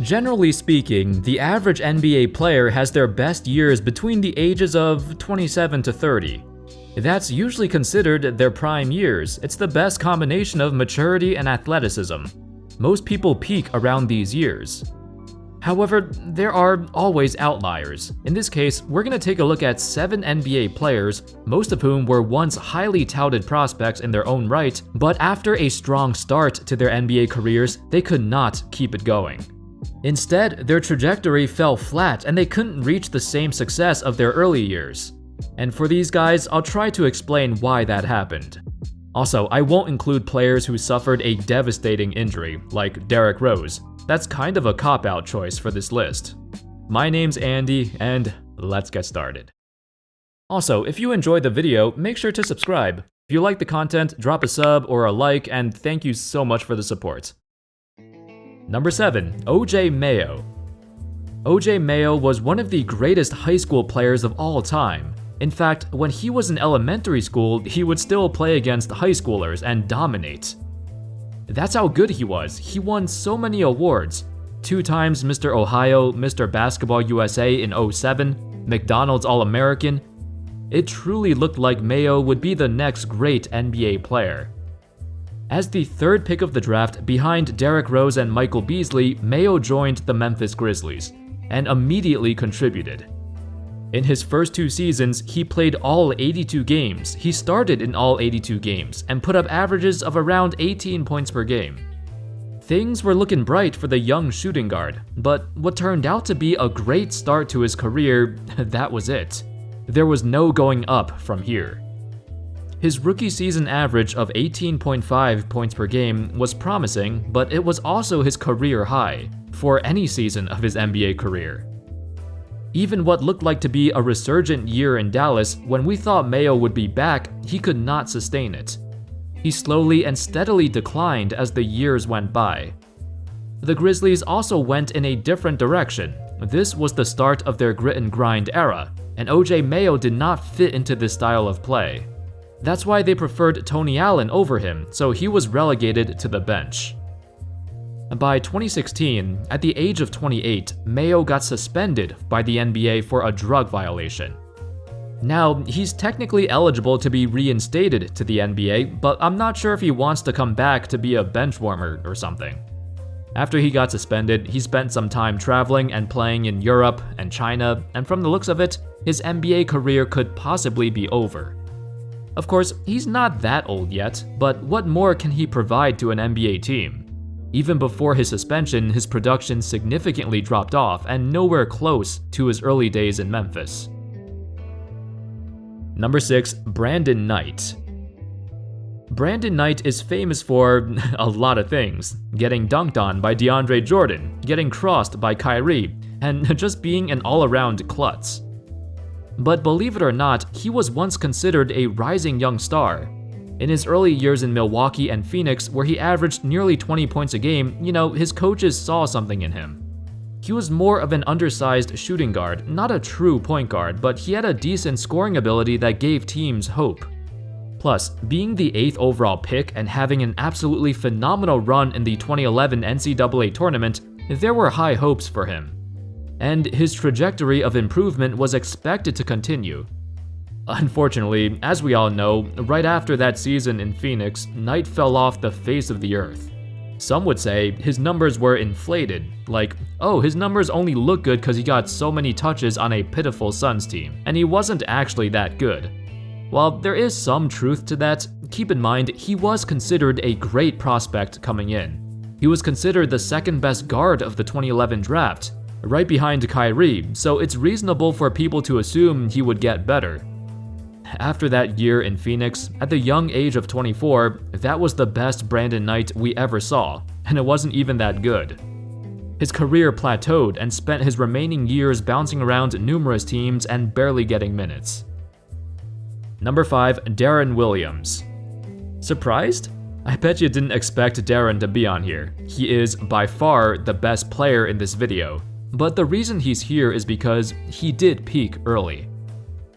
Generally speaking, the average NBA player has their best years between the ages of 27 to 30. That's usually considered their prime years. It's the best combination of maturity and athleticism. Most people peak around these years. However, there are always outliers. In this case, we're going to take a look at 7 NBA players, most of whom were once highly touted prospects in their own right, but after a strong start to their NBA careers, they could not keep it going. Instead, their trajectory fell flat and they couldn't reach the same success of their early years. And for these guys, I'll try to explain why that happened. Also, I won't include players who suffered a devastating injury, like Derrick Rose. That's kind of a cop-out choice for this list. My name's Andy, and let's get started. Also, if you enjoyed the video, make sure to subscribe. If you like the content, drop a sub or a like, and thank you so much for the support. Number 7. O.J. Mayo. O.J. Mayo was one of the greatest high school players of all time. In fact, when he was in elementary school, he would still play against high schoolers and dominate. That's how good he was. He won so many awards. 2 times Mr. Ohio, Mr. Basketball USA in 2007, McDonald's All-American. It truly looked like Mayo would be the next great NBA player. As the 3rd pick of the draft behind Derrick Rose and Michael Beasley, Mayo joined the Memphis Grizzlies and immediately contributed. In his first 2 seasons, he played all 82 games. He started in all 82 games and put up averages of around 18 points per game. Things were looking bright for the young shooting guard, but what turned out to be a great start to his career, that was it. There was no going up from here. His rookie season average of 18.5 points per game was promising, but it was also his career high for any season of his NBA career. Even what looked like to be a resurgent year in Dallas, when we thought Mayo would be back, he could not sustain it. He slowly and steadily declined as the years went by. The Grizzlies also went in a different direction. This was the start of their grit and grind era, and O.J. Mayo did not fit into this style of play. That's why they preferred Tony Allen over him, so he was relegated to the bench. By 2016, at the age of 28, Mayo got suspended by the NBA for a drug violation. Now, he's technically eligible to be reinstated to the NBA, but I'm not sure if he wants to come back to be a bench warmer or something. After he got suspended, he spent some time traveling and playing in Europe and China, and from the looks of it, his NBA career could possibly be over. Of course, he's not that old yet, but what more can he provide to an NBA team? Even before his suspension, his production significantly dropped off and nowhere close to his early days in Memphis. Number 6. Brandon Knight. Brandon Knight is famous for a lot of things. Getting dunked on by DeAndre Jordan, getting crossed by Kyrie, and just being an all-around klutz. But believe it or not, he was once considered a rising young star. In his early years in Milwaukee and Phoenix, where he averaged nearly 20 points a game, his coaches saw something in him. He was more of an undersized shooting guard, not a true point guard, but he had a decent scoring ability that gave teams hope. Plus, being the 8th overall pick and having an absolutely phenomenal run in the 2011 NCAA tournament, there were high hopes for him. And his trajectory of improvement was expected to continue. Unfortunately, as we all know, right after that season in Phoenix, Knight fell off the face of the earth. Some would say his numbers were inflated, like, oh, his numbers only look good because he got so many touches on a pitiful Suns team, and he wasn't actually that good. While there is some truth to that, keep in mind he was considered a great prospect coming in. He was considered the 2nd best guard of the 2011 draft, right behind Kyrie, so it's reasonable for people to assume he would get better. After that year in Phoenix, at the young age of 24, that was the best Brandon Knight we ever saw, and it wasn't even that good. His career plateaued and spent his remaining years bouncing around numerous teams and barely getting minutes. Number 5. Deron Williams. Surprised? I bet you didn't expect Deron to be on here. He is, by far, the best player in this video. But the reason he's here is because he did peak early.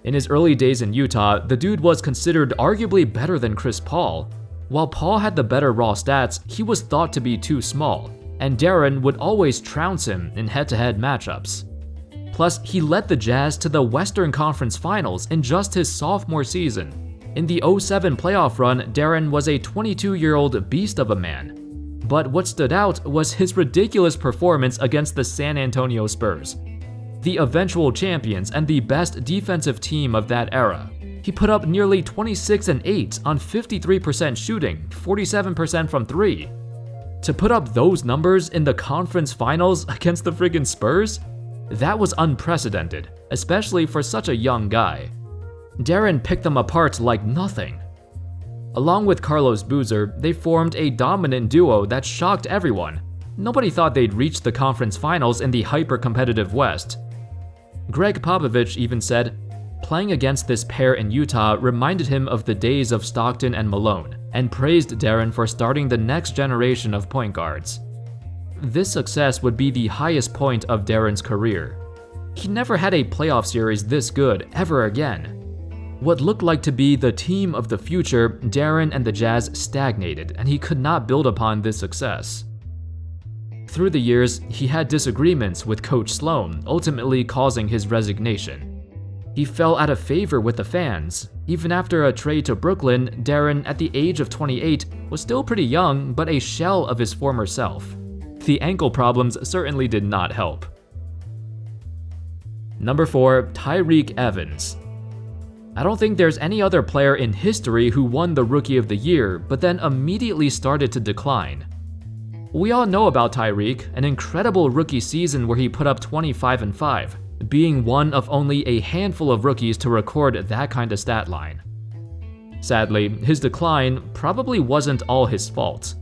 In his early days in Utah, the dude was considered arguably better than Chris Paul. While Paul had the better raw stats, he was thought to be too small. and Deron would always trounce him in head-to-head matchups. Plus, he led the Jazz to the Western Conference Finals in just his sophomore season. In the 2007 playoff run, Deron was a 22-year-old beast of a man. But what stood out was his ridiculous performance against the San Antonio Spurs, the eventual champions and the best defensive team of that era. He put up nearly 26 and 8 on 53% shooting, 47% from 3. To put up those numbers in the conference finals against the friggin' Spurs? That was unprecedented, especially for such a young guy. Deron picked them apart like nothing. Along with Carlos Boozer, they formed a dominant duo that shocked everyone. Nobody thought they'd reach the conference finals in the hyper-competitive West. Greg Popovich even said, playing against this pair in Utah reminded him of the days of Stockton and Malone, and praised Deron for starting the next generation of point guards. This success would be the highest point of Deron's career. He never had a playoff series this good ever again. What looked like to be the team of the future, Deron and the Jazz stagnated, and he could not build upon this success. Through the years, he had disagreements with Coach Sloan, ultimately causing his resignation. He fell out of favor with the fans. Even after a trade to Brooklyn, Deron, at the age of 28, was still pretty young, but a shell of his former self. The ankle problems certainly did not help. Number 4, Tyreke Evans. I don't think there's any other player in history who won the Rookie of the Year, but then immediately started to decline. We all know about Tyreke, an incredible rookie season where he put up 25 and 5, being one of only a handful of rookies to record that kind of stat line. Sadly, his decline probably wasn't all his fault.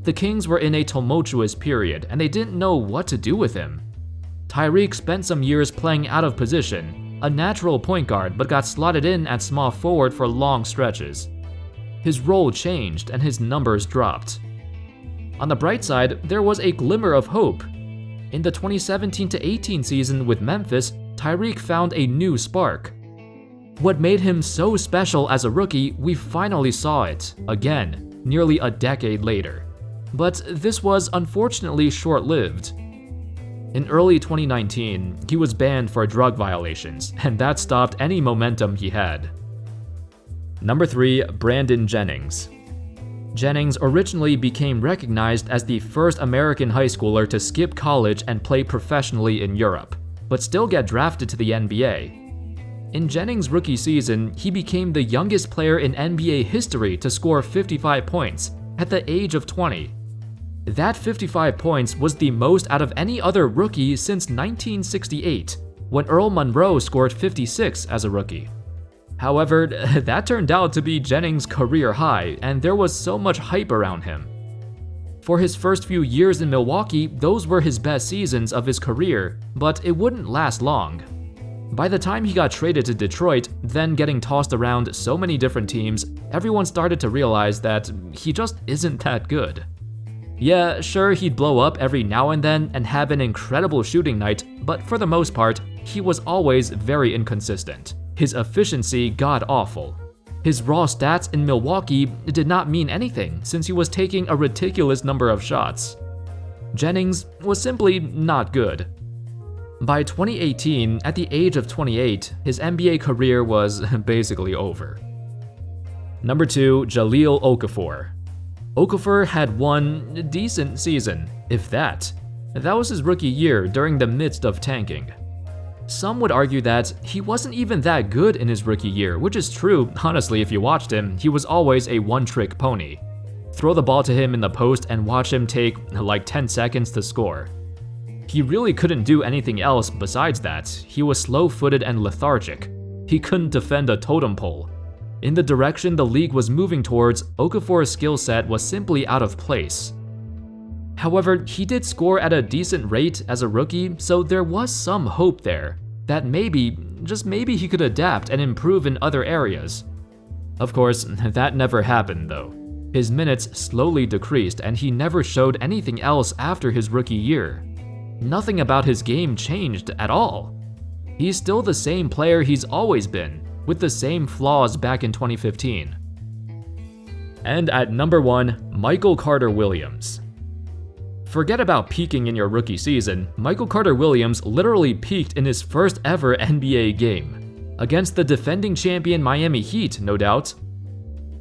The Kings were in a tumultuous period, and they didn't know what to do with him. Tyreke spent some years playing out of position, a natural point guard, but got slotted in at small forward for long stretches. His role changed and his numbers dropped. On the bright side, there was a glimmer of hope. In the 2017-18 season with Memphis, Tyreke found a new spark. What made him so special as a rookie, we finally saw it, again, nearly a decade later. But this was unfortunately short-lived. In early 2019, he was banned for drug violations, and that stopped any momentum he had. Number 3, Brandon Jennings. Jennings originally became recognized as the first American high schooler to skip college and play professionally in Europe, but still get drafted to the NBA. In Jennings' rookie season, he became the youngest player in NBA history to score 55 points at the age of 20. That 55 points was the most out of any other rookie since 1968, when Earl Monroe scored 56 as a rookie. However, that turned out to be Jennings' career high, and there was so much hype around him. For his first few years in Milwaukee, those were his best seasons of his career, but it wouldn't last long. By the time he got traded to Detroit, then getting tossed around so many different teams, everyone started to realize that he just isn't that good. Yeah, sure, he'd blow up every now and then and have an incredible shooting night, but for the most part, he was always very inconsistent. His efficiency god-awful. His raw stats in Milwaukee did not mean anything since he was taking a ridiculous number of shots. Jennings was simply not good. By 2018, at the age of 28, his NBA career was basically over. Number 2, Jahlil Okafor. Okafor had one decent season, if that. That was his rookie year during the midst of tanking. Some would argue that he wasn't even that good in his rookie year, which is true. Honestly, if you watched him, he was always a one-trick pony. Throw the ball to him in the post and watch him take like 10 seconds to score. He really couldn't do anything else besides that. He was slow-footed and lethargic. He couldn't defend a totem pole. In the direction the league was moving towards, Okafor's skill set was simply out of place. However, he did score at a decent rate as a rookie, so there was some hope there that maybe, just maybe, he could adapt and improve in other areas. Of course, that never happened though. His minutes slowly decreased and he never showed anything else after his rookie year. Nothing about his game changed at all. He's still the same player he's always been, with the same flaws back in 2015. And at number 1, Michael Carter Williams. Forget about peaking in your rookie season. Michael Carter-Williams literally peaked in his first ever NBA game. Against the defending champion Miami Heat, no doubt.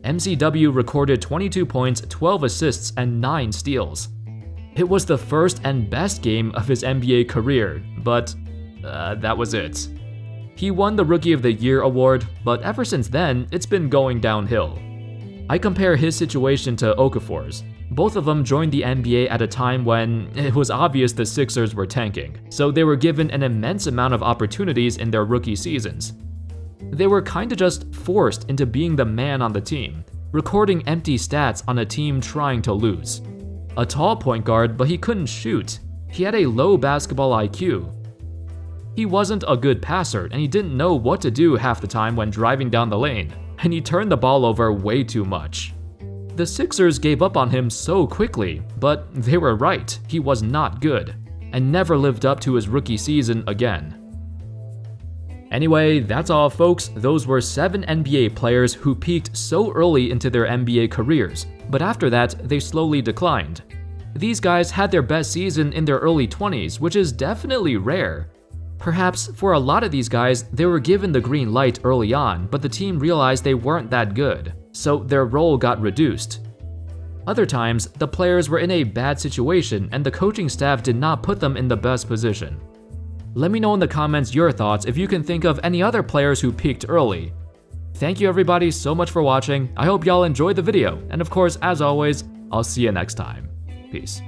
MCW recorded 22 points, 12 assists, and 9 steals. It was the first and best game of his NBA career, but that was it. He won the Rookie of the Year award, but ever since then, it's been going downhill. I compare his situation to Okafor's. Both of them joined the NBA at a time when it was obvious the Sixers were tanking, so they were given an immense amount of opportunities in their rookie seasons. They were kinda just forced into being the man on the team, recording empty stats on a team trying to lose. A tall point guard, but he couldn't shoot. He had a low basketball IQ. He wasn't a good passer, and he didn't know what to do half the time when driving down the lane, and he turned the ball over way too much. The Sixers gave up on him so quickly, but they were right, he was not good, and never lived up to his rookie season again. Anyway, that's all folks. Those were 7 NBA players who peaked so early into their NBA careers, but after that, they slowly declined. These guys had their best season in their early 20s, which is definitely rare. Perhaps for a lot of these guys, they were given the green light early on, but the team realized they weren't that good, so their role got reduced. Other times, the players were in a bad situation and the coaching staff did not put them in the best position. Let me know in the comments your thoughts if you can think of any other players who peaked early. Thank you everybody so much for watching. I hope y'all enjoyed the video, and of course, as always, I'll see you next time. Peace.